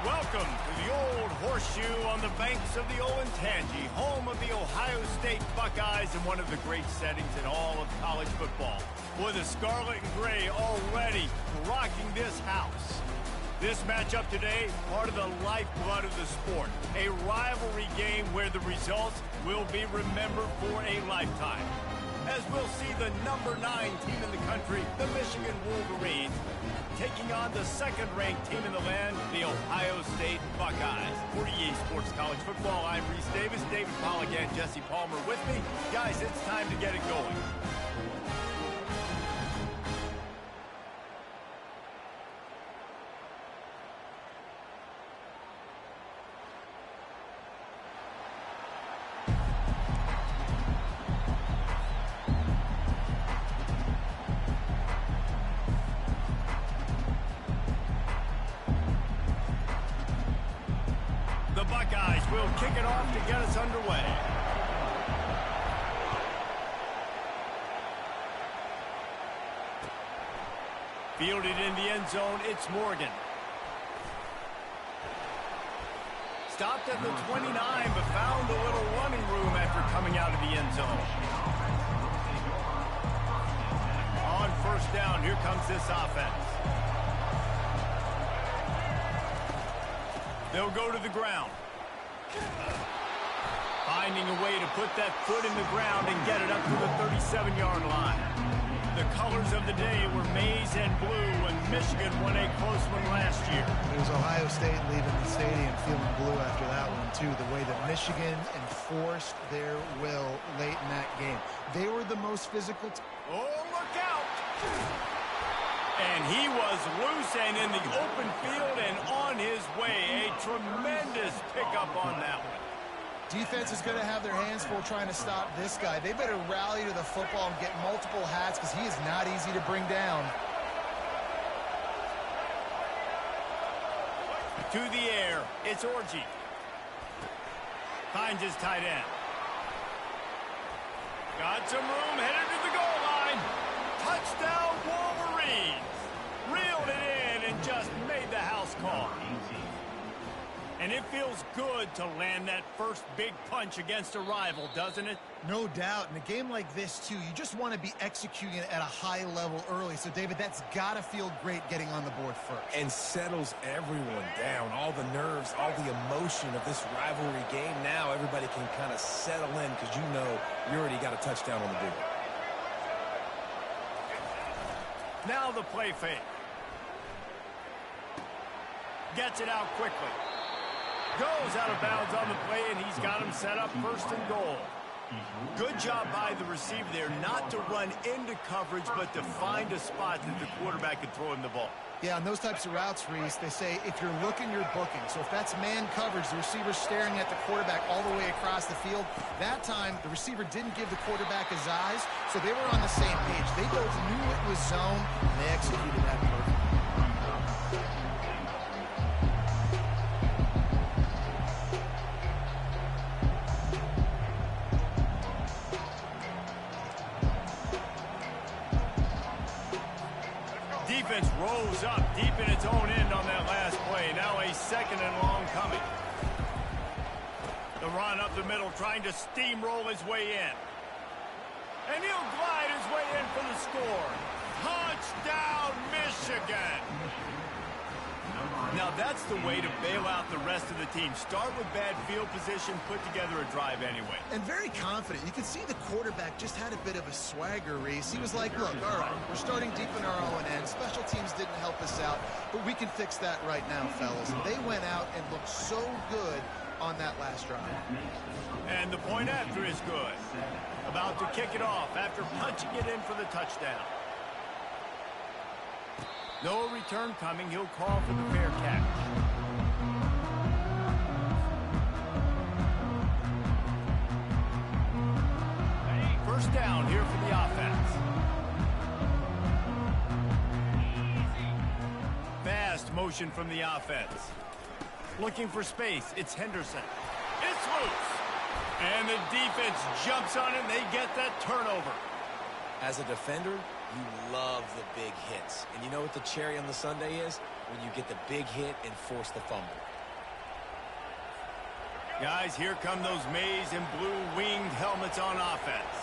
Welcome to the old horseshoe on the banks of the Ncaa25, home of the Ohio State Buckeyes and one of the great settings in all of college football. Boy, the scarlet and gray already rocking this house. This matchup today, part of the lifeblood of the sport. A rivalry game where the results will be remembered for a lifetime. As we'll see the number 9 team in the country, the Michigan Wolverines, taking on the second-ranked team in the land, the Ohio State Buckeyes. For EA Sports College Football, I'm Reese Davis, David Pollack, and Jesse Palmer with me. Guys, it's time to get it going. Buckeyes will kick it off to get us underway. Fielded in the end zone, it's Morgan. Stopped at the 29, but found a little running room after coming out of the end zone. On first down, here comes this offense. They'll go to the ground. Finding a way to put that foot in the ground and get it up to the 37-yard line. The colors of the day were maize and blue when Michigan won a close one last year. It was Ohio State leaving the stadium feeling blue after that one, too. The way that Michigan enforced their will late in that game. They were the most physical. Oh, look out! And he was loose and in the open field and on his way. A tremendous pickup on that one. Defense is going to have their hands full trying to stop this guy. They better rally to the football and get multiple hats because he is not easy to bring down. To the air, it's Orji. Finds his tight end. Got some room, headed to the goal line. Touchdown, Wolverines. Reeled it in and just made the house call. And it feels good to land that first big punch against a rival, doesn't it? No doubt. In a game like this, too, you just want to be executing it at a high level early. So, David, that's got to feel great getting on the board first. And settles everyone down. All the nerves, all the emotion of this rivalry game. Now everybody can kind of settle in because you know you already got a touchdown on the board. Now the play fake. Gets it out quickly. Goes out of bounds on the play, and he's got him set up first and goal. Good job by the receiver there, not to run into coverage, but to find a spot that the quarterback could throw him the ball. Yeah, on those types of routes, Reese, they say if you're looking, you're booking. So if that's man coverage, the receiver's staring at the quarterback all the way across the field. That time, the receiver didn't give the quarterback his eyes, so they were on the same page. They both knew it was zone, and they executed that perfectly. Defense rose up deep in its own end on that last play. Now a second and long coming. The run up the middle, trying to steamroll his way in. And he'll glide his way in for the score. Touchdown, Michigan! Now that's the way to bail out the rest of the team. Start with bad field position, put together a drive anyway. And very confident. You can see the quarterback just had a bit of a swagger, Reese. He was like, look, all right, we're starting deep in our own end. Special teams didn't help us out, but we can fix that right now, fellas. And they went out and looked so good on that last drive. And the point after is good. About to kick it off after punching it in for the touchdown. No return coming. He'll call for the fair catch. First down here for the offense. Fast motion from the offense. Looking for space. It's Henderson. It's loose. And the defense jumps on it, and they get that turnover. As a defender, you love the big hits. And you know what the cherry on the sundae is? When you get the big hit and force the fumble. Guys, here come those maize and blue winged helmets on offense.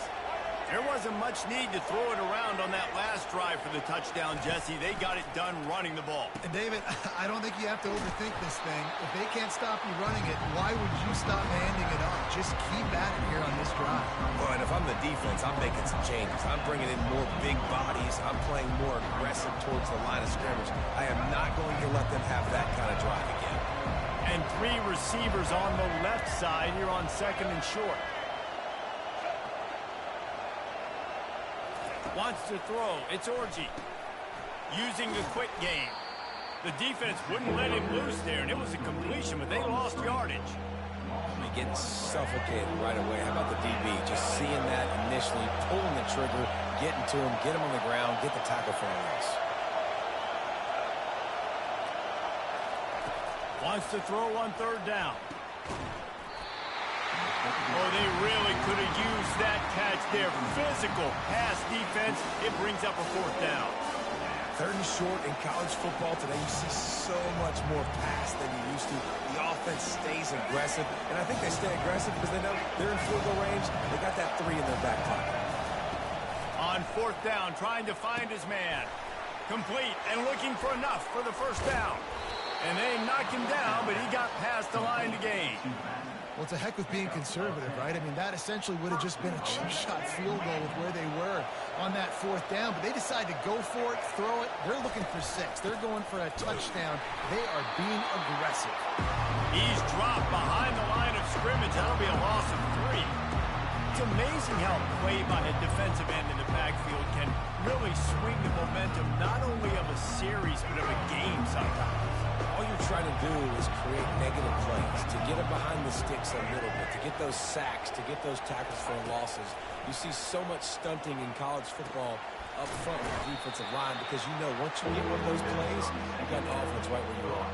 There wasn't much need to throw it around on that last drive for the touchdown, Jesse. They got it done running the ball. And David, I don't think you have to overthink this thing. If they can't stop you running it, why would you stop handing it off? Just keep at it here on this drive. Well, and if I'm the defense, I'm making some changes. I'm bringing in more big bodies. I'm playing more aggressive towards the line of scrimmage. I am not going to let them have that kind of drive again. And 3 receivers on the left side here on 2nd and short. Wants to throw. It's Orji. Using the quick game. The defense wouldn't let him loose there, and it was a completion, but they lost yardage. Getting suffocated right away. How about the DB? Just seeing that initially, pulling the trigger, getting to him, get him on the ground, get the tackle for a loss. Wants to throw on 3rd down. Oh, they really could have used that catch there. Physical pass defense. It brings up a 4th down. 3rd and short in college football today. You see so much more pass than you used to. The offense stays aggressive, and I think they stay aggressive because they know they're in field goal range. They got that 3 in their back pocket. On 4th down, trying to find his man. Complete and looking for enough for the 1st down. And they knocked him down, but he got past the line to gain. Well, it's a heck of being conservative, right? I mean, that essentially would have just been a chip-shot field goal with where they were on that 4th down. But they decided to go for it, throw it. They're looking for 6. They're going for a touchdown. They are being aggressive. He's dropped behind the line of scrimmage. That'll be a loss of 3. It's amazing how play by a defensive end in the backfield can really swing the momentum not only of a series, but of a game sometimes. All you're trying to do is create negative plays, to get it behind the sticks a little bit, to get those sacks, to get those tackles for losses. You see so much stunting in college football up front with the defensive line because you know once you get one of those plays, you've got the offense right where you are.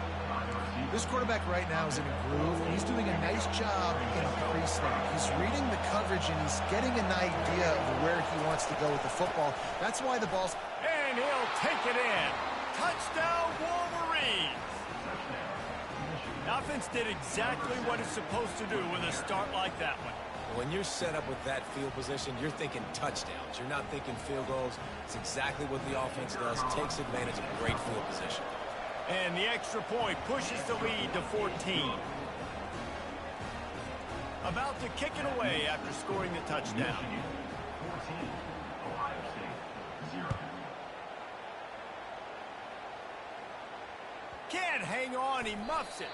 This quarterback right now is in a groove. He's doing a nice job in a pre-snap. He's reading the coverage, and he's getting an idea of where he wants to go with the football. That's why the ball's... And he'll take it in. Touchdown, Wolverines! The offense did exactly what it's supposed to do with a start like that one. When you're set up with that field position, you're thinking touchdowns. You're not thinking field goals. It's exactly what the offense does. Takes advantage of a great field position. And the extra point pushes the lead to 14. About to kick it away after scoring the touchdown. Can't hang on, he muffs it.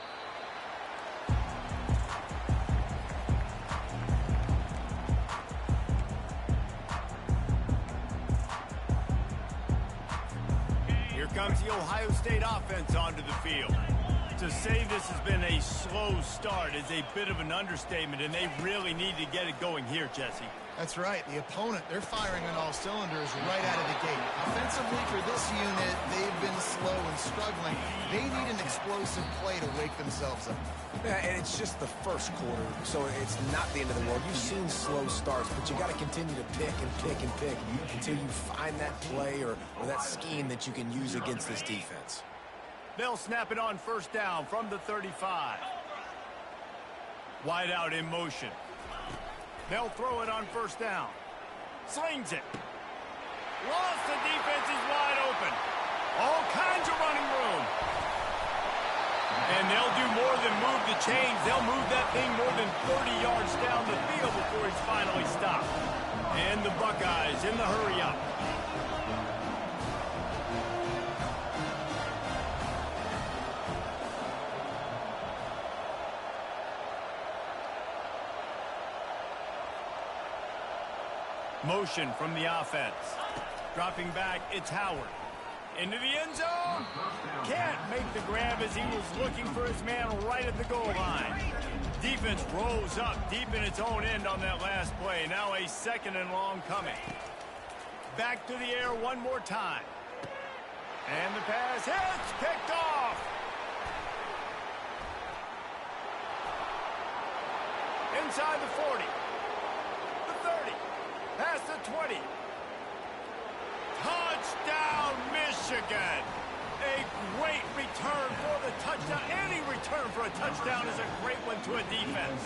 Here comes the Ohio State offense onto the field. To say this has been a slow start is a bit of an understatement, and they really need to get it going here, Jesse. That's right. The opponent, they're firing on all cylinders right out of the gate. Offensively for this unit, they've been slow and struggling. They need an explosive play to wake themselves up. Yeah, and it's just the first quarter, so it's not the end of the world. You've seen slow starts, but you got to continue to pick and pick and pick until you find that play or that scheme that you can use against this defense. They'll snap it on 1st down from the 35. Wide out in motion. They'll throw it on 1st down. Slings it. Lost, the defense is wide open. All kinds of running room. And they'll do more than move the chains. They'll move that thing more than 30 yards down the field before he's finally stopped. And the Buckeyes in the hurry up. Motion from the offense. Dropping back, it's Howard. Into the end zone. Can't make the grab as he was looking for his man right at the goal line. Defense rose up deep in its own end on that last play. Now a 2nd and long coming. Back to the air one more time. And the pass hits, picked off. Inside the 40. The 30. Past the 20. Touchdown, Michigan. A great return for the touchdown. Any return for a touchdown is a great one to a defense.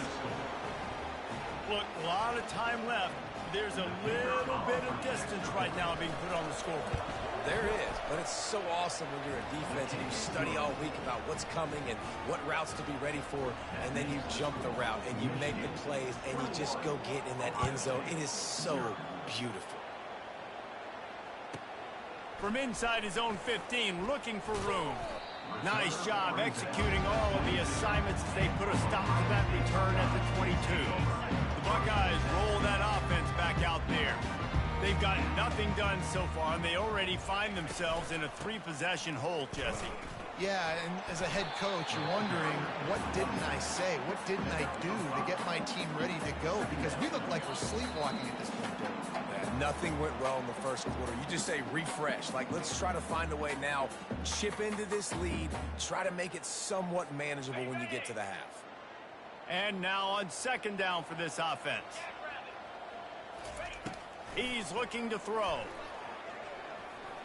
Look, a lot of time left. There's a little bit of distance right now being put on the scoreboard. There is, but it's so awesome when you're a defense and you study all week about what's coming and what routes to be ready for, and then you jump the route and you make the plays and you just go get in that end zone. It is so beautiful. From inside his own 15, looking for room. Nice job executing all of the assignments as they put a stop to that return at the 22. The Buckeyes roll that offense back out there. They've gotten nothing done so far, and they already find themselves in a 3-possession hole, Jesse. Yeah, and as a head coach, you're wondering, what didn't I say? What didn't I do to get my team ready to go? Because we look like we're sleepwalking at this point. Nothing went well in the first quarter. You just say refresh. Like, let's try to find a way now. Chip into this lead. Try to make it somewhat manageable when you get to the half. And now on second down for this offense. He's looking to throw.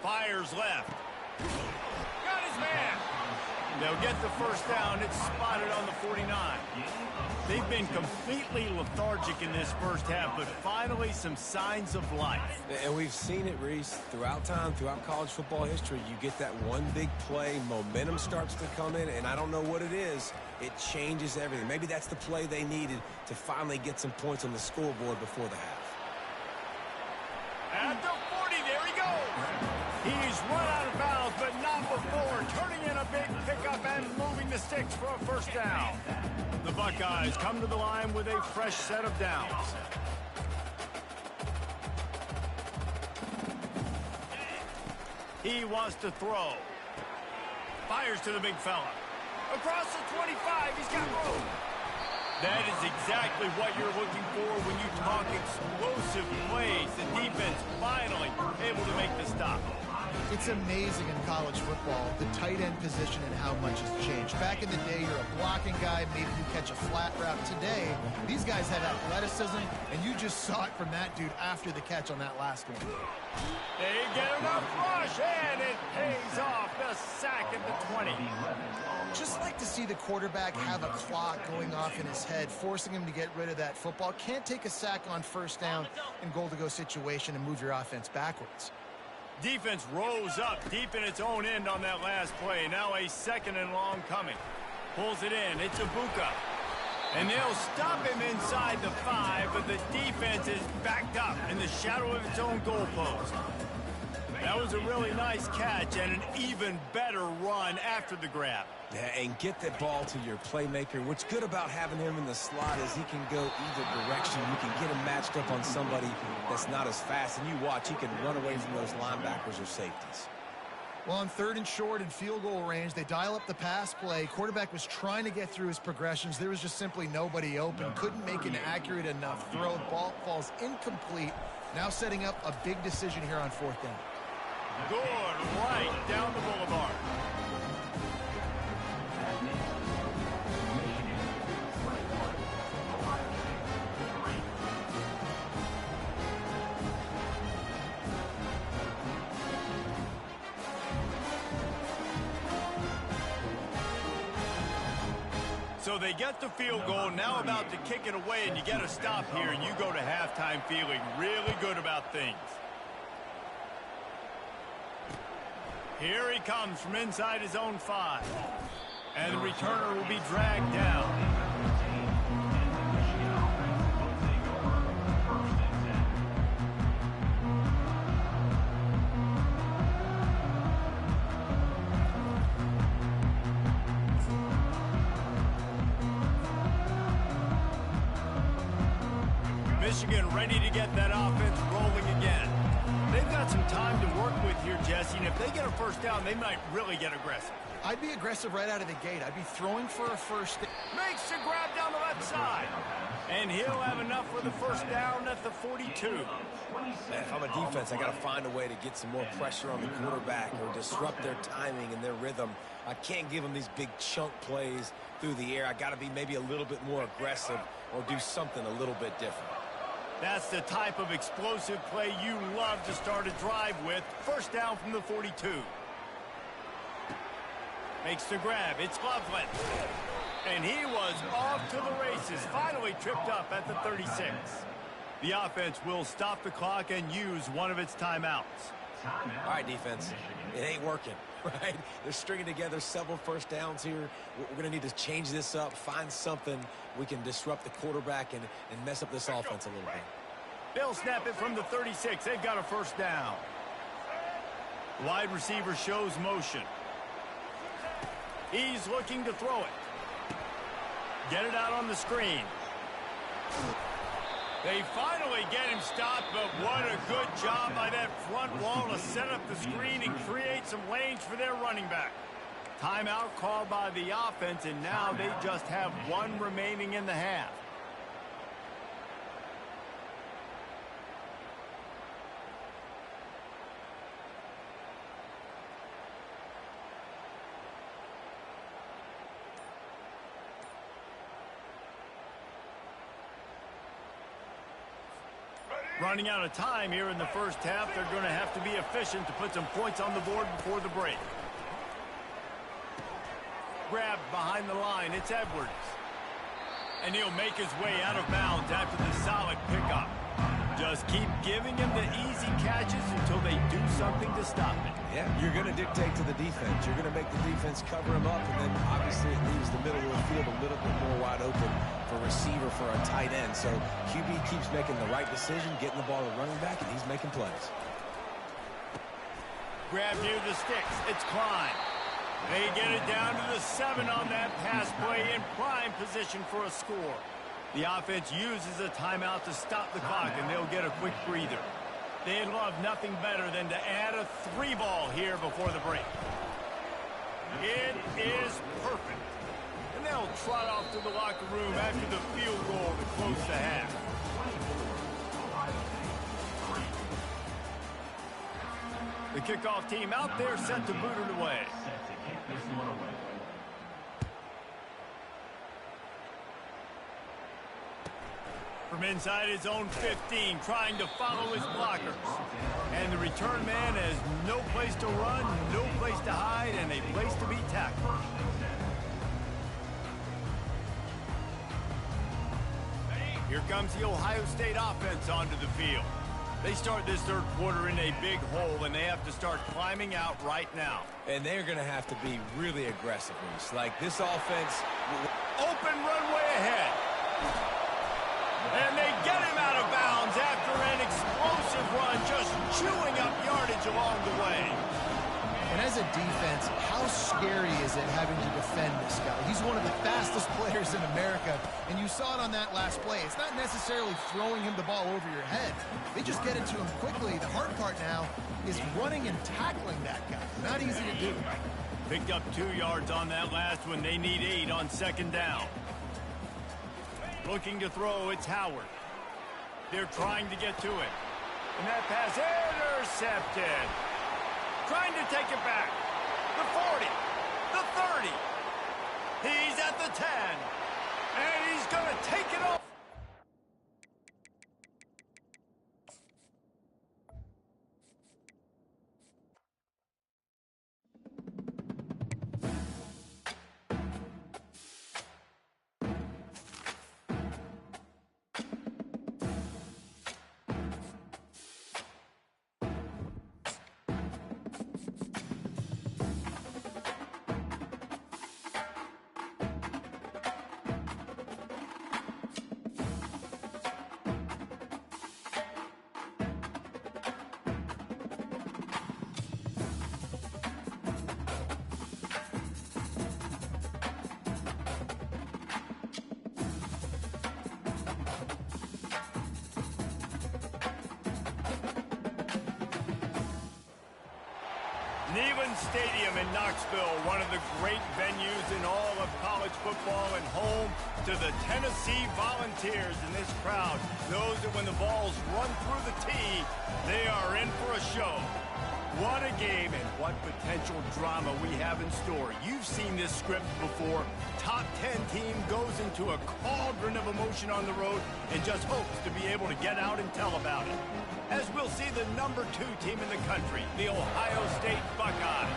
Fires left. Got his man. They'll get the first down. It's spotted on the 49. They've been completely lethargic in this first half, but finally some signs of life. And we've seen it, Reese, throughout time, throughout college football history. You get that one big play, momentum starts to come in, and I don't know what it is. It changes everything. Maybe that's the play they needed to finally get some points on the scoreboard before the half. At the 40, there he goes. He's run out of bounds, but not before turning in a big pickup and moving the sticks for a first down. The Buckeyes come to the line with a fresh set of downs. He wants to throw. Fires to the big fella. Across the 25, he's got room. That is exactly what you're looking for when you talk explosive plays. The defense finally able to make the stop. It's amazing in college football, the tight end position and how much has changed. Back in the day, you're a blocking guy, maybe you catch a flat route. Today, these guys have athleticism, and you just saw it from that dude after the catch on that last one. They get enough rush, and it pays off. The sack at the 20. Just like to see the quarterback have a clock going off in his head, forcing him to get rid of that football. Can't take a sack on first down in goal-to-go situation and move your offense backwards. Defense rose up deep in its own end on that last play. Now a second and long coming. Pulls it in. It's Ibuka. And they'll stop him inside the 5, but the defense is backed up in the shadow of its own goalpost. That was a really nice catch and an even better run after the grab. Yeah, and get that ball to your playmaker. What's good about having him in the slot is he can go either direction. You can get him matched up on somebody that's not as fast, and you watch, he can run away from those linebackers or safeties. Well, on 3rd and short and field goal range, they dial up the pass play. Quarterback was trying to get through his progressions. There was just simply nobody open. Couldn't make an accurate enough throw. Ball falls incomplete. Now setting up a big decision here on 4th down. Good, right down the boulevard. So they get the field goal, now about to kick it away, and you get a stop here, and you go to halftime feeling really good about things. Here he comes from inside his own 5. And the returner will be dragged down. Michigan ready to get that offense rolling again. They've got some time to work with here, Jesse, and if they get a first down, they might really get aggressive. I'd be aggressive right out of the gate. I'd be throwing for a first down. Makes the grab down the left side. And he'll have enough for the first down at the 42. If I'm a defense, I got to find a way to get some more pressure on the quarterback or disrupt their timing and their rhythm. I can't give them these big chunk plays through the air. I got to be maybe a little bit more aggressive or do something a little bit different. That's the type of explosive play you love to start a drive with. First down from the 42. Makes the grab. It's Loveland. And he was off to the races. Finally tripped up at the 36. The offense will stop the clock and use one of its timeouts. All right, defense. It ain't working, right? They're stringing together several first downs here. We're going to need to change this up, find something we can disrupt the quarterback and mess up this offense a little bit. They'll snap it from the 36. They've got a first down. Wide receiver shows motion. He's looking to throw it. Get it out on the screen. They finally get him stopped, but what a good job by that front wall to set up the screen and create some lanes for their running back. Timeout called by the offense, and now they just have one remaining in the half. Running out of time here in the first half, they're going to have to be efficient to put some points on the board before the break. Grabbed behind the line, it's Edwards. And he'll make his way out of bounds after the solid pickup. Just keep giving him the easy catches until they do something to stop it. Yeah, you're going to dictate to the defense. You're going to make the defense cover him up, and then obviously it leaves the middle of the field a little bit more wide open for receiver, for a tight end. So QB keeps making the right decision, getting the ball to running back, and he's making plays. Grab near the sticks. It's Klein. They get it down to the 7 on that pass play in prime position for a score. The offense uses a timeout to stop the clock, and they'll get a quick breather. They'd love nothing better than to add a 3-ball here before the break. It is perfect. And they'll trot off to the locker room after the field goal to close the half. The kickoff team out there set to boot it away. From inside his own 15, trying to follow his blockers. And the return man has no place to run, no place to hide, and a place to be tackled. Here comes the Ohio State offense onto the field. They start this third quarter in a big hole, and they have to start climbing out right now. And they're going to have to be really aggressive. Like this offense. Open runway ahead. And they get him out of bounds after an explosive run, just chewing up yardage along the way. And as a defense, how scary is it having to defend this guy? He's one of the fastest players in America, and you saw it on that last play. It's not necessarily throwing him the ball over your head. They just get it to him quickly. The hard part now is running and tackling that guy. Not easy to do. Picked up 2 yards on that last one. They need 8 on second down. Looking to throw, it's Howard. They're trying to get to it. And that pass intercepted. Trying to take it back. The 40. The 30. He's at the 10. And he's going to take it off. Neyland Stadium in Knoxville, one of the great venues in all of college football, and home to the Tennessee Volunteers. And this crowd knows that when the balls run through the tee, they are in for a show. What a game and what potential drama we have in store. You've seen this script before. Top 10 team goes into a cauldron of emotion on the road and just hopes to be able to get out and tell about it. As we'll see the number 2 team in the country, the Ohio State Buckeyes.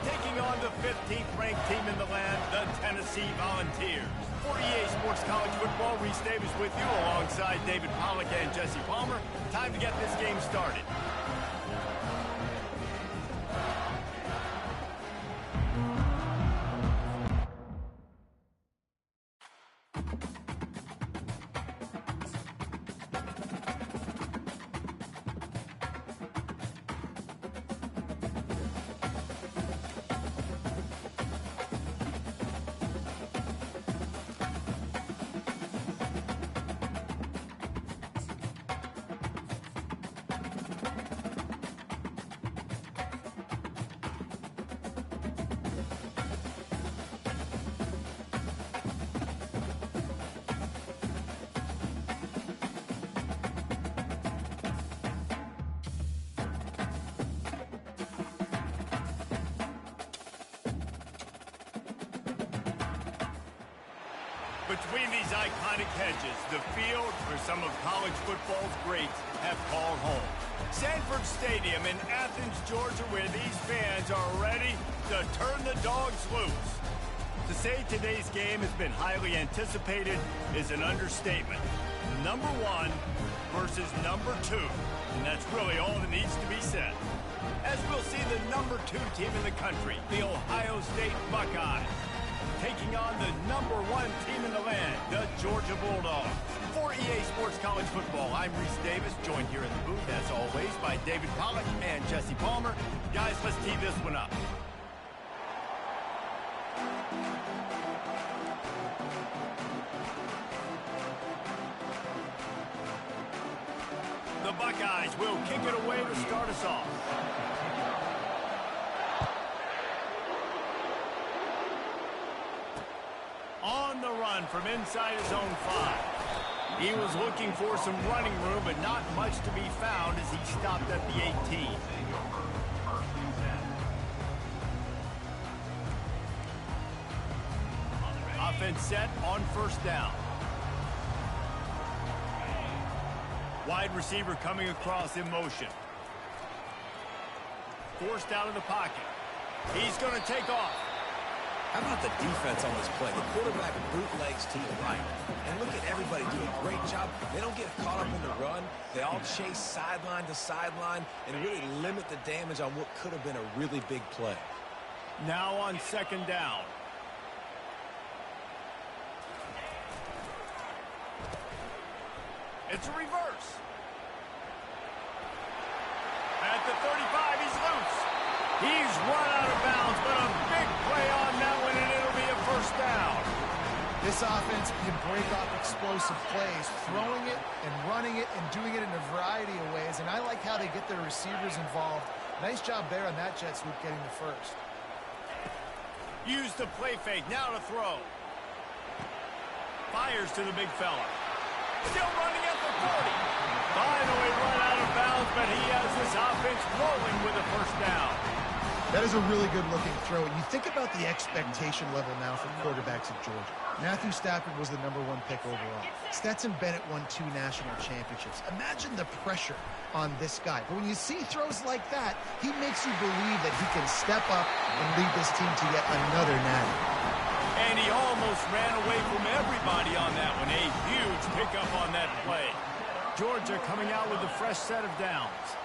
taking on the 15th ranked team in the land, the Tennessee Volunteers. For EA Sports College Football, Reese Davis with you alongside David Pollack and Jesse Palmer. Time to get this game started. Between these iconic hedges, the field where some of college football's greats have called home. Sanford Stadium in Athens, Georgia, where these fans are ready to turn the dogs loose. To say today's game has been highly anticipated is an understatement. Number 1 versus number 2, and that's really all that needs to be said. As we'll see the number 2 team in the country, the Ohio State Buckeyes, taking on the number 1 team in the land, the Georgia Bulldogs. For EA Sports College Football, I'm Reese Davis, joined here in the booth, as always, by David Pollack and Jesse Palmer. Guys, let's tee this one up. The Buckeyes will kick it away to start us off. On the run from inside his own 5. He was looking for some running room, but not much to be found as he stopped at the 18. Offense set on first down. Wide receiver coming across in motion. Forced out of the pocket. He's going to take off. How about the defense on this play? The quarterback bootlegs to the right. And look at everybody do a great job. They don't get caught up in the run. They all chase sideline to sideline and really limit the damage on what could have been a really big play. Now on second down. It's a reverse. At the 35, he's loose. He's run out of bounds, but a big play on that one, and it'll be a first down. This offense can break off explosive plays, throwing it and running it and doing it in a variety of ways, and I like how they get their receivers involved. Nice job there on that jet sweep getting the first. Use the play fake, now to throw. Fires to the big fella. Still running at the 40. Finally run out of bounds, but he has this offense rolling with a first down. That is a really good-looking throw. You think about the expectation level now for quarterbacks at Georgia. Matthew Stafford was the #1 pick overall. Stetson Bennett won 2 national championships. Imagine the pressure on this guy. But when you see throws like that, he makes you believe that he can step up and lead this team to yet another natty. And he almost ran away from everybody on that one. A huge pickup on that play. Georgia coming out with a fresh set of downs.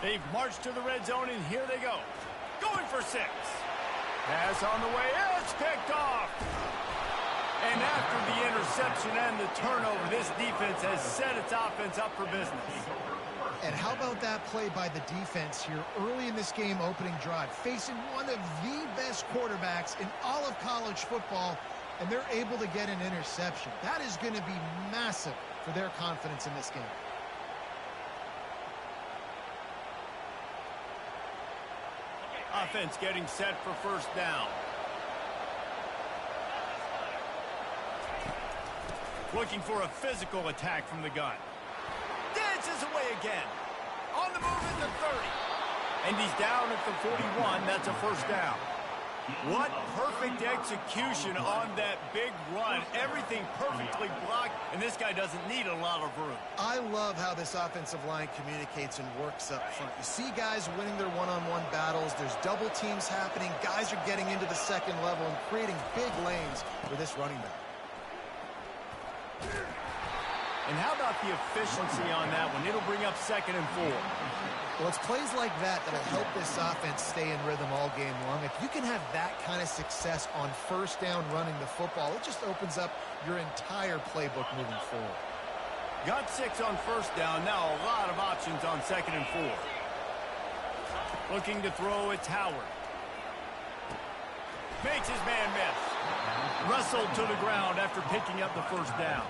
They've marched to the red zone, and here they go. Going for 6. Pass on the way. It's picked off. And after the interception and the turnover, this defense has set its offense up for business. And how about that play by the defense here early in this game opening drive, facing one of the best quarterbacks in all of college football, and they're able to get an interception. That is going to be massive for their confidence in this game. Offense getting set for first down. Looking for a physical attack from the gun. Dances away again. On the move at the 30. And he's down at the 41. That's a first down. What perfect execution on that big run. Everything perfectly blocked, and this guy doesn't need a lot of room. I love how this offensive line communicates and works up front. You see guys winning their one-on-one battles. There's double teams happening. Guys are getting into the second level and creating big lanes for this running back. And how about the efficiency on that one? It'll bring up 2nd and 4. Well, it's plays like that that'll help this offense stay in rhythm all game long. If you can have that kind of success on first down running the football, it just opens up your entire playbook moving forward. Got 6 on first down. Now a lot of options on 2nd and 4. Looking to throw, it's Howard. Makes his man miss. Wrestled to the ground after picking up the first down.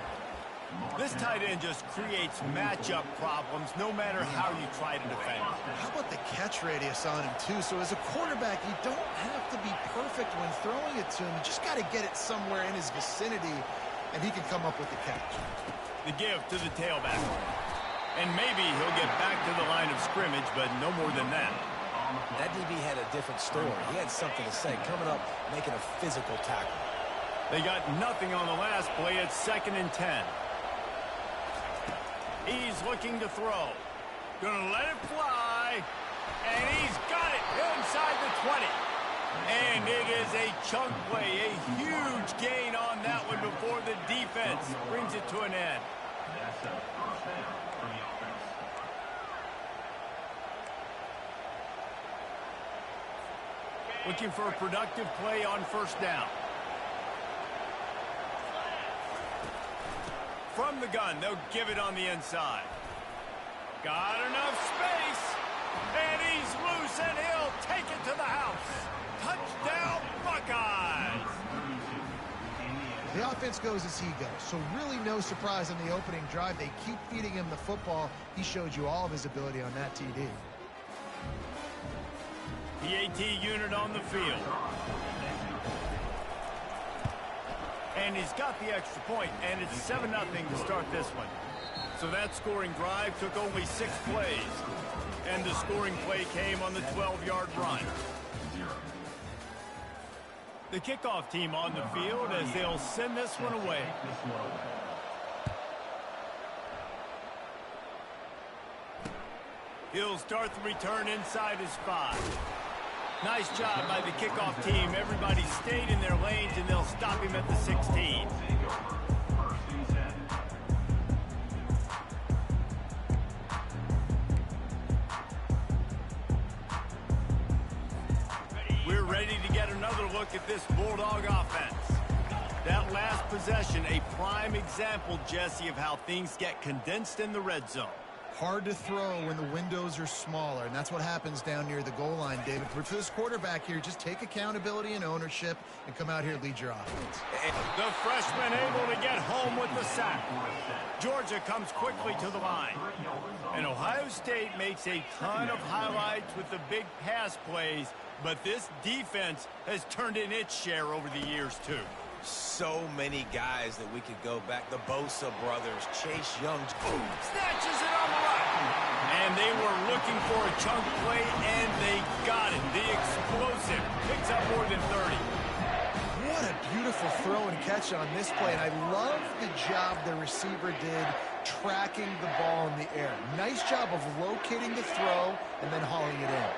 This tight end just creates matchup problems no matter how you try to defend. How about the catch radius on him, too? So as a quarterback, you don't have to be perfect when throwing it to him. You just got to get it somewhere in his vicinity, and he can come up with the catch. The give to the tailback. And maybe he'll get back to the line of scrimmage, but no more than that. That DB had a different story. He had something to say, coming up, making a physical tackle. They got nothing on the last play. It's 2nd and 10. He's looking to throw. Gonna let it fly. And he's got it inside the 20. And it is a chunk play. A huge gain on that one before the defense brings it to an end. Looking for a productive play on first down. From the gun, they'll give it on the inside. Got enough space. And he's loose, and he'll take it to the house. Touchdown, Buckeyes. The offense goes as he goes, so really no surprise in the opening drive. They keep feeding him the football. He showed you all of his ability on that TD. PAT unit on the field. And he's got the extra point, and it's 7-0 to start this one. So that scoring drive took only 6 plays. And the scoring play came on the 12-yard run. The kickoff team on the field as they'll send this one away. He'll start the return inside his 5. Nice job by the kickoff team. Everybody stayed in their lanes, and they'll stop him at the 16. We're ready to get another look at this Bulldog offense. That last possession, a prime example, Jesse, of how things get condensed in the red zone. Hard to throw when the windows are smaller, and that's what happens down near the goal line, David. But for this quarterback here, just take accountability and ownership and come out here and lead your offense. The freshman able to get home with the sack. Georgia comes quickly to the line. And Ohio State makes a ton of highlights with the big pass plays, but this defense has turned in its share over the years, too. So many guys that we could go back. The Bosa brothers, Chase Young. Snatches it on the run. And they were looking for a chunk play, and they got it. The explosive picks up more than 30. What a beautiful throw and catch on this play. And I love the job the receiver did tracking the ball in the air. Nice job of locating the throw and then hauling it in.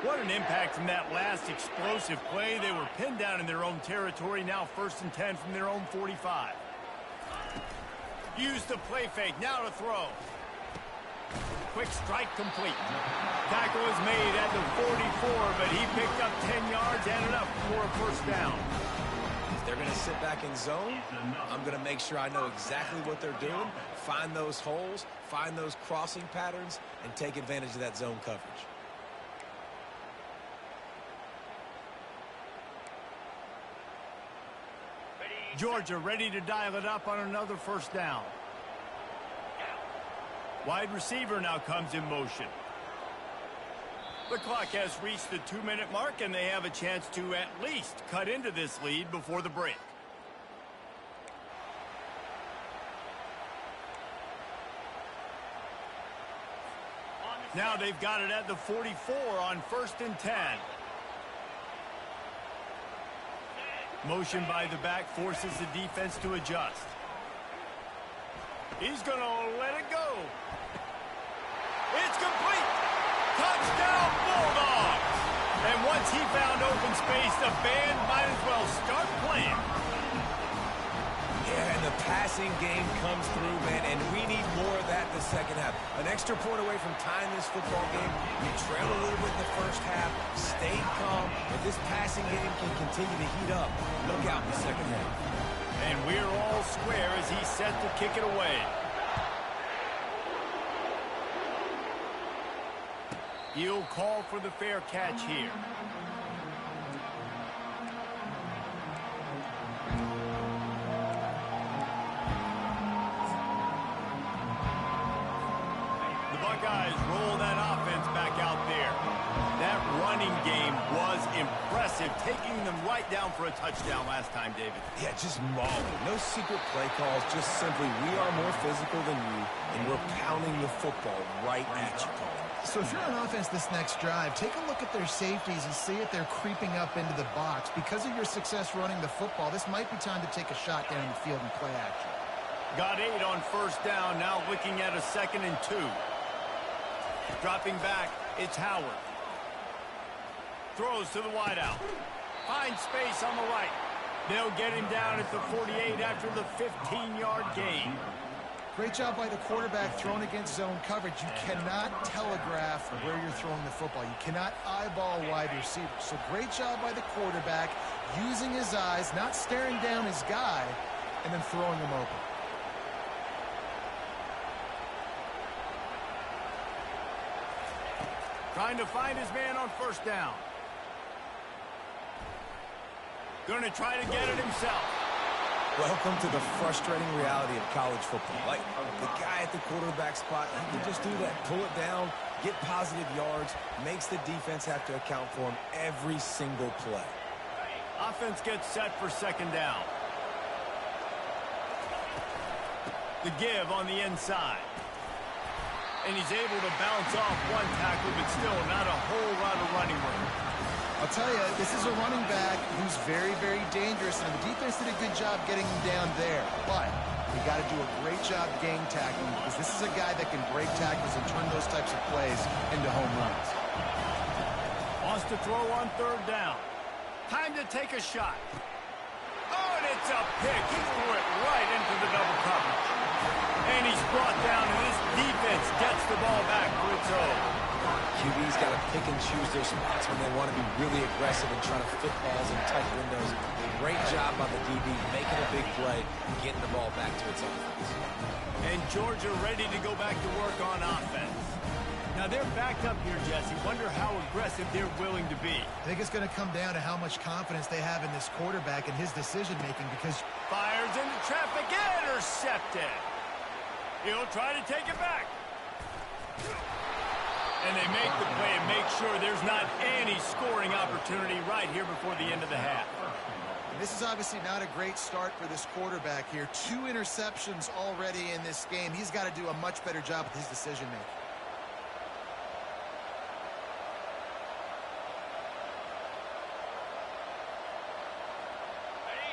What an impact from that last explosive play. They were pinned down in their own territory. Now 1st and 10 from their own 45. Use the play fake. Now to throw. Quick strike complete. Tackle is made at the 44, but he picked up 10 yards and enough for a first down. If they're going to sit back in zone, I'm going to make sure I know exactly what they're doing, find those holes, find those crossing patterns, and take advantage of that zone coverage. Georgia ready to dial it up on another first down. Wide receiver now comes in motion. The clock has reached the 2-minute mark, and they have a chance to at least cut into this lead before the break. Now they've got it at the 44 on 1st and 10. Motion by the back forces the defense to adjust. He's going to let it go. It's complete. Touchdown, Bulldogs. And once he found open space, the band might as well start playing. Yeah, and the passing game comes through, man, and we need more of that in the second half. An extra point away from tying this football game. We trailed a little bit in the first half, stayed calm. If this passing game can continue to heat up, look out in the second half. And we're all square as he's set to kick it away. He'll call for the fair catch here. The Buckeyes roll that offense back out there. That running game was impressive, taking them right down for a touchdown last time, David. Yeah, just mauling. No secret play calls, just simply we are more physical than you, and we're pounding the football right at you. So if you're on offense this next drive, take a look at their safeties and see if they're creeping up into the box. Because of your success running the football, this might be time to take a shot down the field and play action. Got 8 on first down, now looking at a 2nd and 2. Dropping back, it's Howard. Throws to the wideout. Finds space on the right. They'll get him down at the 48 after the 15-yard gain. Great job by the quarterback throwing against zone coverage. You cannot telegraph where you're throwing the football. You cannot eyeball wide receivers. So great job by the quarterback using his eyes, not staring down his guy, and then throwing him open. Trying to find his man on first down. Going to try to get it himself. Welcome to the frustrating reality of college football. Like, the guy at the quarterback spot, he can just do that. Pull it down, get positive yards, makes the defense have to account for him every single play. Offense gets set for 2nd down. The give on the inside. And he's able to bounce off one tackle, but still not a whole lot of running room. I'll tell you, this is a running back who's very, very dangerous, and the defense did a good job getting him down there. But you got to do a great job gang tackling, because this is a guy that can break tackles and turn those types of plays into home runs. Wants to throw on 3rd down. Time to take a shot. Oh, and it's a pick. He threw it right into the double coverage. And he's brought down, and this defense gets the ball back for its own. QB's got to pick and choose their spots when they want to be really aggressive and trying to fit balls in tight windows. Great job by the DB making a big play and getting the ball back to its offense. And Georgia ready to go back to work on offense. Now they're backed up here, Jesse. Wonder how aggressive they're willing to be. I think it's going to come down to how much confidence they have in this quarterback and his decision-making, because... Fires into traffic, intercepted. He'll try to take it back. And they make the play and make sure there's not any scoring opportunity right here before the end of the half. This is obviously not a great start for this quarterback here. 2 interceptions already in this game. He's got to do a much better job with his decision-making.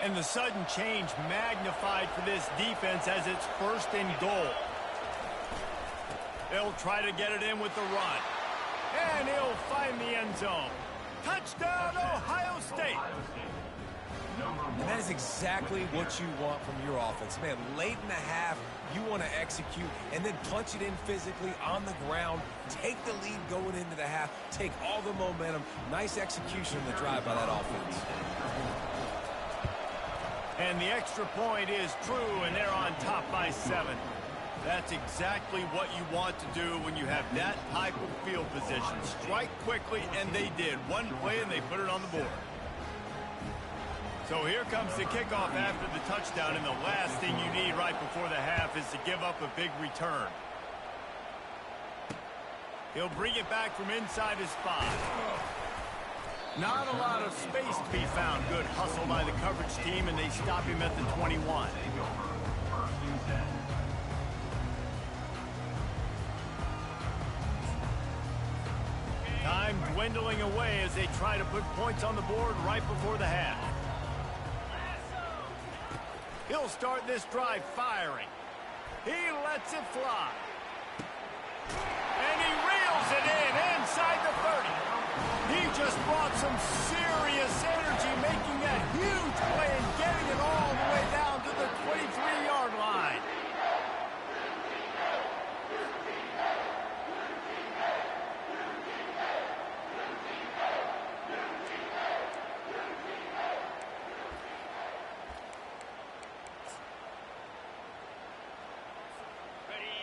And the sudden change magnified for this defense as it's 1st and goal. They'll try to get it in with the run. And he'll find the end zone. Touchdown, Ohio State. And that is exactly what you want from your offense. Man, late in the half, you want to execute and then punch it in physically on the ground. Take the lead going into the half. Take all the momentum. Nice execution in the drive by that offense. And the extra point is true, and they're on top by 7. That's exactly what you want to do when you have that type of field position. Strike quickly, and they did. One play, and they put it on the board. So here comes the kickoff after the touchdown, and the last thing you need right before the half is to give up a big return. He'll bring it back from inside his 5. Not a lot of space to be found. Good hustle by the coverage team, and they stop him at the 21. Time dwindling away as they try to put points on the board right before the half. He'll start this drive firing. He lets it fly. And he reels it in inside the 30. He just brought some serious energy, making that huge play and getting it all the way down to the 23-yard line.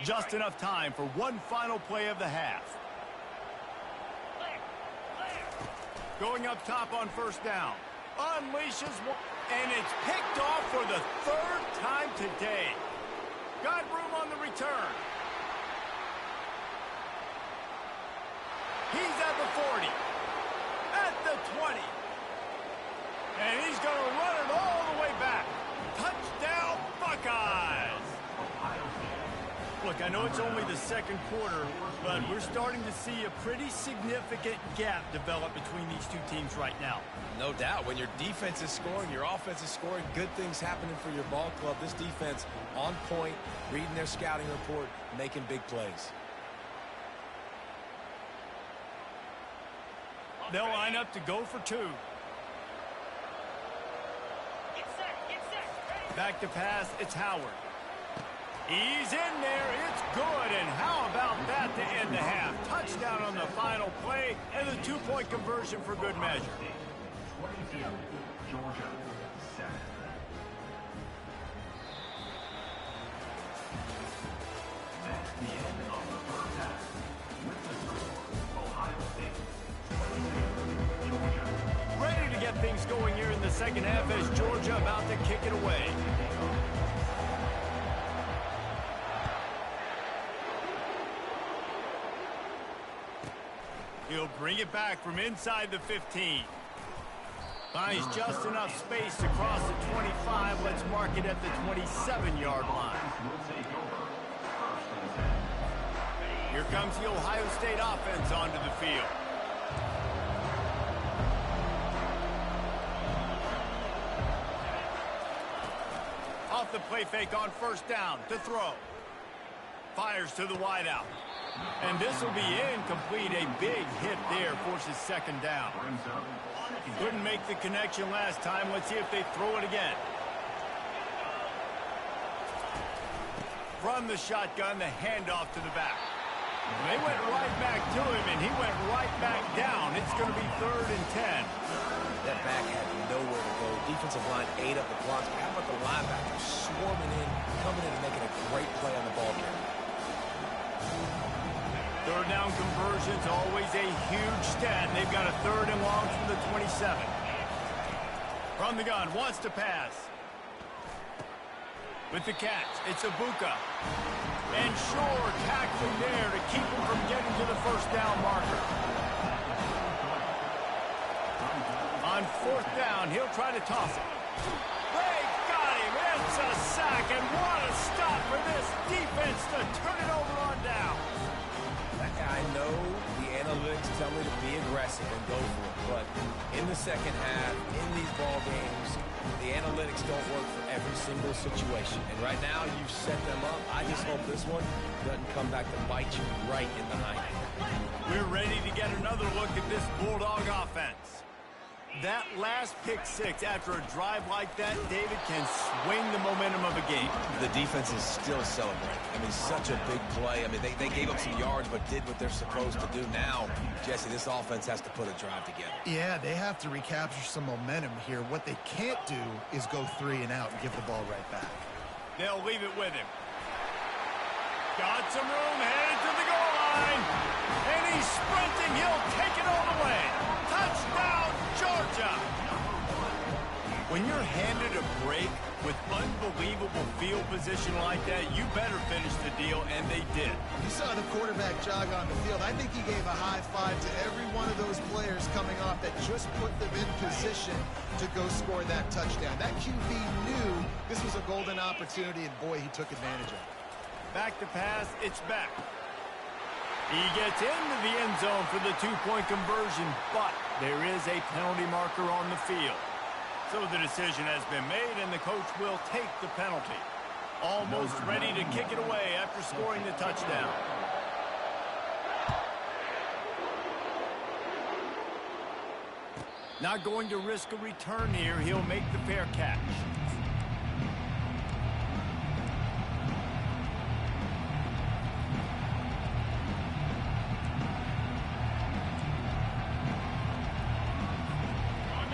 Just enough time for one final play of the half. Going up top on first down. Unleashes one, and it's picked off for the third time today. Got room on the return. He's at the 40. At the 20. And he's going to run it all the way back. Touchdown, Buckeyes! Look, I know it's only the second quarter, but we're starting to see a pretty significant gap develop between these two teams right now. No doubt. When your defense is scoring, your offense is scoring, good things happening for your ball club. This defense on point, reading their scouting report, making big plays. They'll line up to go for two. Back to pass, it's Howard. He's in there, it's good, and how about that to end the half? Touchdown on the final play, and the two-point conversion for good measure. 22, Georgia, 7. That's the end of the first half. With the score, Ohio State, 22, Georgia. Ready to get things going here in the second half as Georgia about to kick it away. He'll bring it back from inside the 15. Finds just enough space to cross the 25. Let's mark it at the 27-yard line. Here comes the Ohio State offense onto the field. Off the play fake on first down to throw. Fires to the wideout. And this will be incomplete. A big hit there forces second down. Couldn't make the connection last time. Let's see if they throw it again. From the shotgun, the handoff to the back. They went right back to him, and he went right back down. It's going to be 3rd and 10. That back had nowhere to go. Defensive line ate up the blocks. How about the linebackers swarming in, coming in and making a great play on the ball carrier? Third down conversion's always a huge stat. They've got a 3rd and long from the 27. From the gun, wants to pass. With the catch, it's Ibuka. And Shore tackling there to keep him from getting to the first down marker. On 4th down, he'll try to toss it. They got him. It's a sack, and what a stop for this defense to turn it over on down. I know the analytics tell me to be aggressive and go for it, but in the second half, in these ball games, the analytics don't work for every single situation. And right now, you've set them up. I just hope this one doesn't come back to bite you right in the hind end. We're ready to get another look at this Bulldog offense. That last pick six after a drive like that, David, can swing the momentum of a game. The defense is still celebrating. I mean, such a big play. I mean, they gave up some yards but did what they're supposed to do. Now, Jesse, this offense has to put a drive together. Yeah, they have to recapture some momentum here. What they can't do is go 3 and out and give the ball right back. They'll leave it with him. Got some room, headed to the goal line. And he's sprinting. He'll take it all the way. Touchdown, Georgia. When you're handed a break with unbelievable field position like that, you better finish the deal, and they did. You saw the quarterback jog on the field. I think he gave a high five to every one of those players coming off that just put them in position to go score that touchdown. That QB knew this was a golden opportunity, and boy, he took advantage of it. Back to pass, it's back. He gets into the end zone for the 2-point conversion, but there is a penalty marker on the field. So the decision has been made, and the coach will take the penalty. Almost ready to kick it away after scoring the touchdown. Not going to risk a return here. He'll make the fair catch.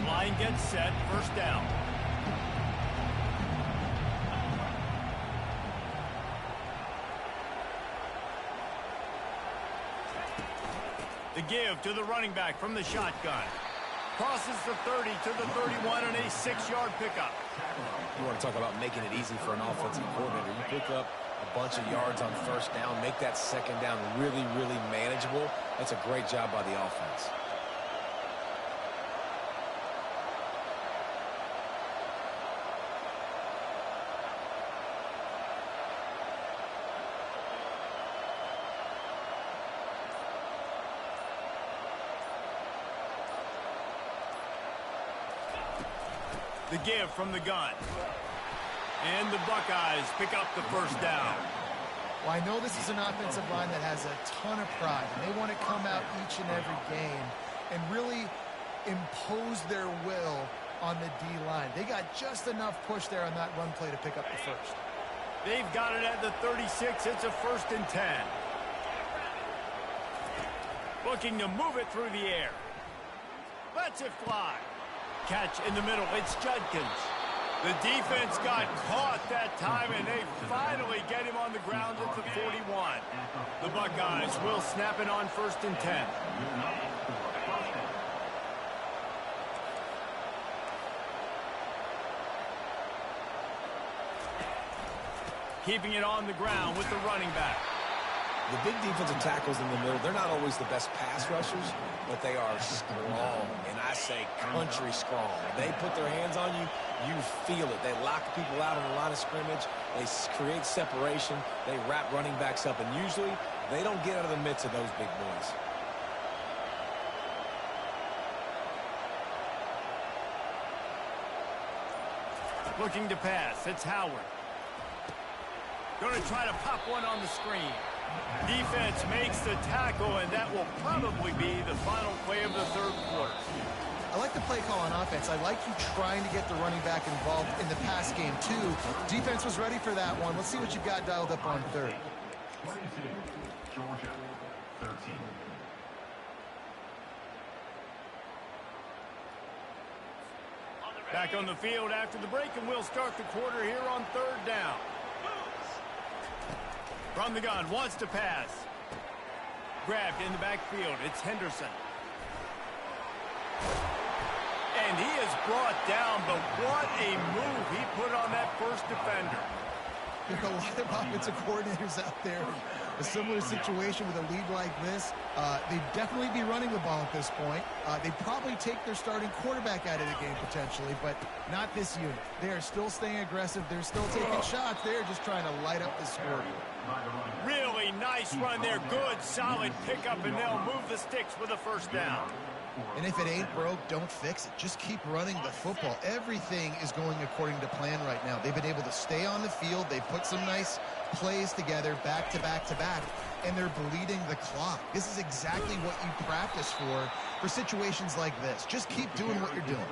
Line gets set, first down. The give to the running back from the shotgun. Crosses the 30 to the 31 and a 6-yard pickup. You want to talk about making it easy for an offensive coordinator. You pick up a bunch of yards on first down, make that second down really, really manageable. That's a great job by the offense. The give from the gun. And the Buckeyes pick up the first down. Well, I know this is an offensive line that has a ton of pride, and they want to come out each and every game and really impose their will on the D-line. They got just enough push there on that run play to pick up the first. They've got it at the 36. It's a 1st and 10. Looking to move it through the air. Lets it fly. Catch in the middle. It's Judkins. The defense got caught that time, and they finally get him on the ground at the 41. The Buckeyes will snap it on 1st and 10. Keeping it on the ground with the running back. The big defensive tackles in the middle, they're not always the best pass rushers, but they are strong, and I say country strong. When they put their hands on you, you feel it. They lock people out on the line of scrimmage. They create separation. They wrap running backs up, and usually they don't get out of the midst of those big boys. Looking to pass. It's Howard. Going to try to pop one on the screen. Defense makes the tackle, and that will probably be the final play of the 3rd quarter. I like the play call on offense. I like you trying to get the running back involved in the pass game, too. Defense was ready for that one. Let's see what you've got dialed up on 3rd. 22, Georgia, 13. Back on the field after the break, and we'll start the quarter here on 3rd down. From the gun, wants to pass. Grabbed in the backfield. It's Henderson. And he is brought down, but what a move he put on that first defender. There are a lot of offensive coordinators out there. A similar situation with a lead like this. They'd definitely be running the ball at this point. They'd probably take their starting quarterback out of the game potentially, but not this unit. They are still staying aggressive. They're still taking shots. They're just trying to light up the scoreboard. Really nice run there. Good, solid pickup, and they'll move the sticks with a first down. And if it ain't broke, don't fix it. Just keep running the football. Everything is going according to plan right now. They've been able to stay on the field. They've put some nice plays together back to back to back, and they're bleeding the clock. This is exactly what you practice for situations like this. Just keep doing what you're doing.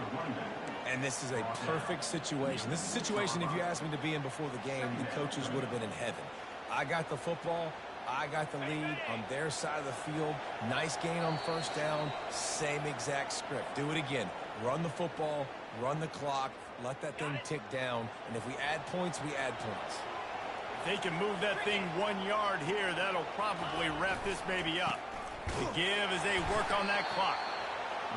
And this is a perfect situation. This is a situation, if you asked me to be in before the game, the coaches would have been in heaven. I got the football. I got the lead on their side of the field. Nice gain on first down. Same exact script. Do it again. Run the football, run the clock, let that thing tick down. And if we add points, we add points. If they can move that thing 1 yard here, that'll probably wrap this baby up. The give as they work on that clock.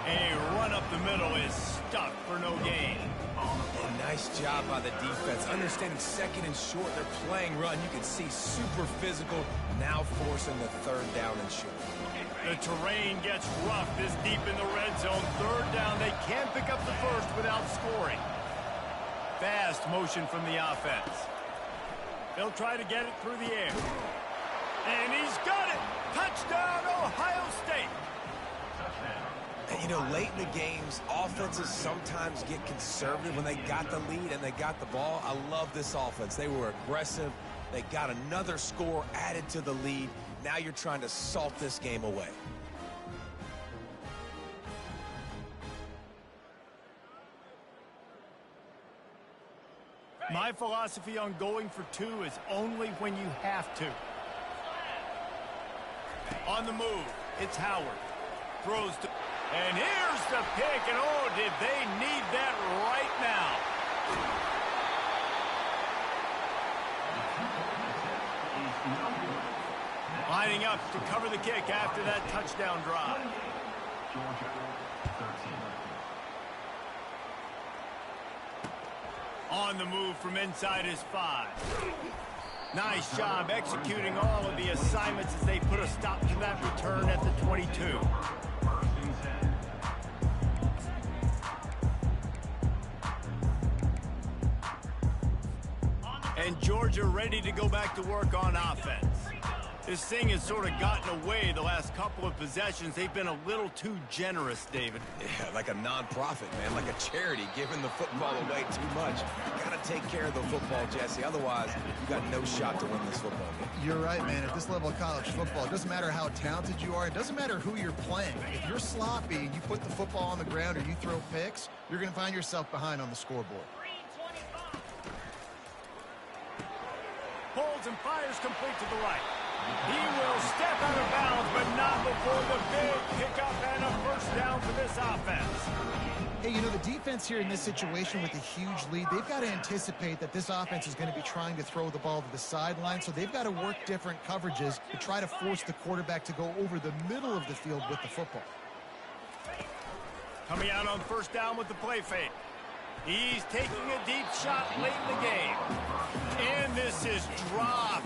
A run up the middle is stuck for no gain. And nice job by the defense. Understanding second and short, they're playing run. You can see super physical, now forcing the 3rd down and short. The terrain gets rough this deep in the red zone. 3rd down, they can't pick up the first without scoring. Fast motion from the offense. They'll try to get it through the air. And he's got it! Touchdown, Ohio State! You know, late in the games, offenses sometimes get conservative when they got the lead and they got the ball. I love this offense. They were aggressive. They got another score added to the lead. Now you're trying to salt this game away. My philosophy on going for two is only when you have to. On the move, it's Howard. Throws to... And here's the pick, and oh, did they need that right now. Lining up to cover the kick after that touchdown drive. Georgia, 13. On the move from inside his 5. Nice job executing all of the assignments as they put a stop to that return at the 22. And Georgia ready to go back to work on offense. This thing has sort of gotten away the last couple of possessions. They've been a little too generous, David. Yeah, like a non-profit, man, like a charity giving the football away too much. Got to take care of the football, Jesse. Otherwise, you got no shot to win this football game. You're right, man. At this level of college football, it doesn't matter how talented you are. It doesn't matter who you're playing. If you're sloppy and you put the football on the ground or you throw picks, you're going to find yourself behind on the scoreboard. Pulls and fires complete to the right. He will step out of bounds, but not before the big pickup and a first down for this offense. Hey, you know, the defense here in this situation with a huge lead, they've got to anticipate that this offense is going to be trying to throw the ball to the sideline, so they've got to work different coverages to try to force the quarterback to go over the middle of the field with the football. Coming out on first down with the play fake. He's taking a deep shot late in the game. And this is dropped.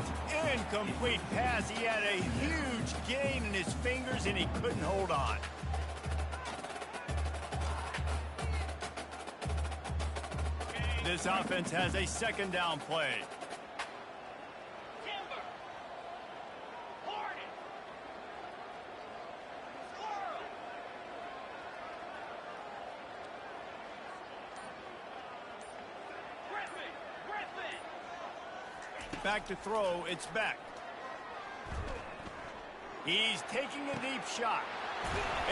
Incomplete pass. He had a huge gain in his fingers, and he couldn't hold on. This offense has a second down play. Back to throw, it's Beck. He's taking a deep shot.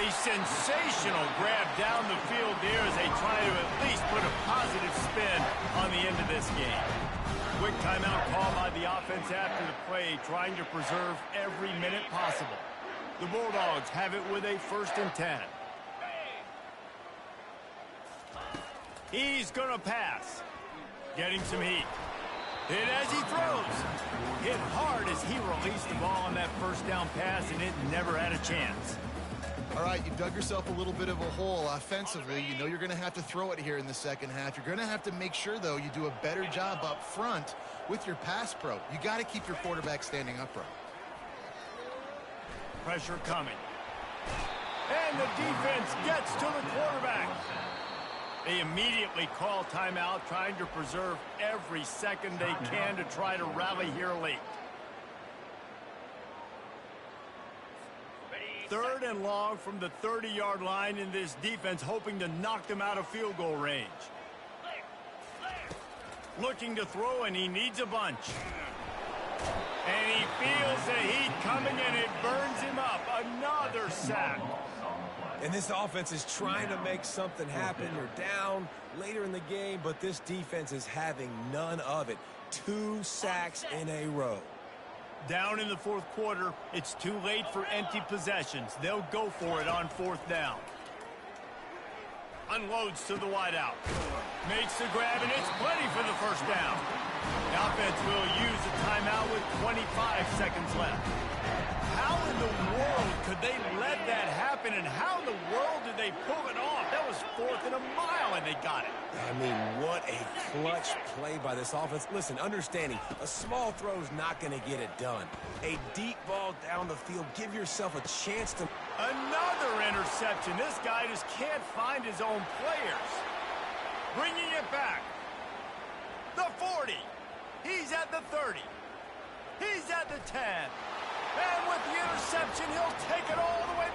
A sensational grab down the field there as they try to at least put a positive spin on the end of this game. Quick timeout call by the offense after the play, trying to preserve every minute possible. The Bulldogs have it with a 1st and 10. He's going to pass. Getting some heat. Hit as he throws. Hit hard as he released the ball on that first down pass, and it never had a chance. All right, you dug yourself a little bit of a hole offensively. You know you're going to have to throw it here in the second half. You're going to have to make sure, though, you do a better job up front with your pass pro. You got to keep your quarterback standing upright. Pressure coming. And the defense gets to the quarterback. They immediately call timeout, trying to preserve every second they can to try to rally here late. 3rd and long from the 30-yard line, in this defense hoping to knock them out of field goal range. Looking to throw, and he needs a bunch. And he feels the heat coming, and it burns him up. Another sack. And this offense is trying to make something happen. You're down later in the game, but this defense is having none of it. 2 sacks in a row. Down in the 4th quarter, it's too late for empty possessions. They'll go for it on 4th down. Unloads to the wideout. Makes the grab, and it's plenty for the first down. The offense will use a timeout with 25 seconds left. How in the world could they let that happen, and how in the world did they pull it off? That was 4th and a mile, and they got it. I mean, what a clutch play by this offense. Listen, understanding, a small throw is not going to get it done. A deep ball down the field, give yourself a chance to... Another interception. This guy just can't find his own players. Bringing it back. The 40. He's at the 30. He's at the 10. And with the interception, he'll take it all the way